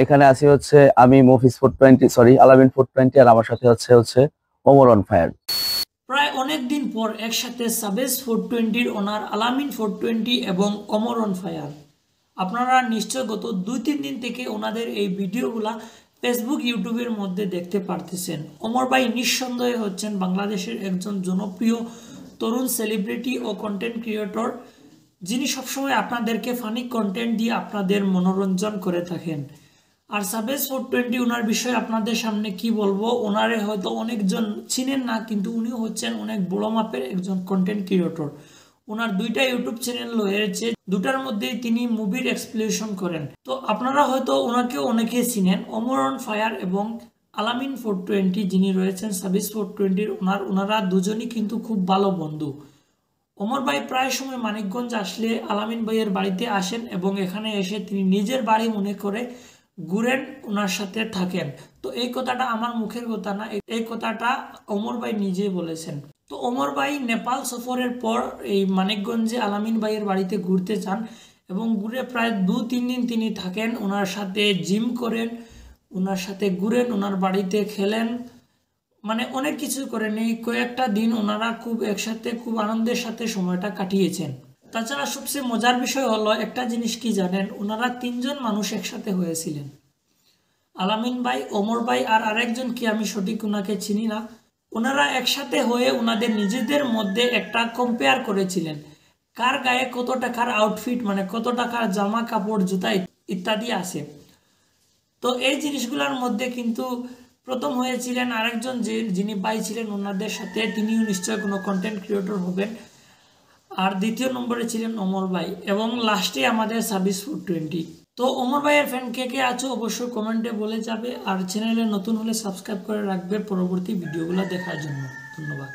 এখানে আছি হচ্ছে আমি মফিজ 420, সরি আলামিন 420, আর আমার সাথে হচ্ছে ওমর অন ফায়ার। প্রায় অনেক দিন পর একসাথে সাবেজ 420-র ওনার আলামিন 420 এবং ওমর অন ফায়ার। আপনারা নিশ্চয় গত 2-3 দিন থেকে ওনাদের এই ভিডিওগুলা ফেসবুক ইউটিউবের মধ্যে দেখতে পারতেছেন। ওমর ভাই নিঃসন্দেহে হচ্ছেন বাংলাদেশের একজন জনপ্রিয় তরুণ সেলিব্রিটি ও কন্টেন্ট ক্রিয়েটর, যিনি সবসময় আপনাদেরকে ফানি কন্টেন্ট দিয়ে আপনাদের মনোরঞ্জন করে থাকেন। আর সাবেজ 420 ওনার বিষয়ে আপনাদের সামনে কি বলবো, ওনারে হয়তো অনেকজন চিনেন না, কিন্তু উনি হচ্ছেন অনেক বড় মাপের একজন কন্টেন্ট ক্রিয়েটর। ওনার 2টা ইউটিউব চ্যানেল রয়েছে, দুটার মধ্যেই তিনি মুভির এক্সপ্লেনেশন করেন। তো আপনারা হয়তো ওনাকে অনেকে চিনেন, ওমর অন ফায়ার এবং আলামিন 420 যিনি রয়েছেন সাবেজ 420-র ওনারা দুজনই কিন্তু খুব ভালো বন্ধু। ওমর ভাই প্রায় সময় মানিকগঞ্জ আসলে আলামিন ভাইয়ের বাড়িতে আসেন এবং এখানে এসে তিনি নিজের বাড়ি মনে করে ঘুরেন, ওনার সাথে থাকেন। তো এই কথাটা আমার মুখের কথা না, এই কথাটা ওমর ভাই নিজেই বলেছেন। তো ওমর ভাই নেপাল সফরের পর এই মানিকগঞ্জে আলামিন ভাইয়ের বাড়িতে ঘুরতে যান এবং ঘুরে প্রায় 2-3 দিন তিনি থাকেন, ওনার সাথে জিম করেন, ওনার সাথে ঘুরেন, ওনার বাড়িতে খেলেন, মানে অনেক কিছু করেন। এই কয়েকটা দিন ওনারা খুব একসাথে খুব আনন্দের সাথে সময়টা কাটিয়েছেন। তাছাড়া সবচেয়ে মজার বিষয় হলো একটা জিনিস কি জানেন, ওনারা 3জন মানুষ একসাথে হয়েছিলেন, আলামিন ভাই, ওমর ভাই আর আরেকজন কি আমি সঠিক ওনাকে চিনি না। ওনারা একসাথে হয়ে ওনাদের নিজেদের মধ্যে একটা কম্পেয়ার করেছিলেন, কার গায়ে কত টাকার আউটফিট, মানে কত টাকার জামা কাপড় জুতা ইত্যাদি আছে। তো এই জিনিসগুলোর মধ্যে কিন্তু প্রথম হয়েছিলেন আরেকজন যিনি ভাই ছিলেন ওনাদের সাথে, তিনিও নিশ্চয় কোনো কন্টেন্ট ক্রিয়েটর হবেন। আর দ্বিতীয় নম্বরে ছিলেন ওমর ভাই এবং লাস্টে আমাদের সাবিস 420। তো ওমর ভাইয়ের ফ্যান কে কে আছো অবশ্যই কমেন্টে বলে যাবে, আর চ্যানেলে নতুন হলে সাবস্ক্রাইব করে রাখবে পরবর্তী ভিডিওগুলো দেখার জন্য। ধন্যবাদ।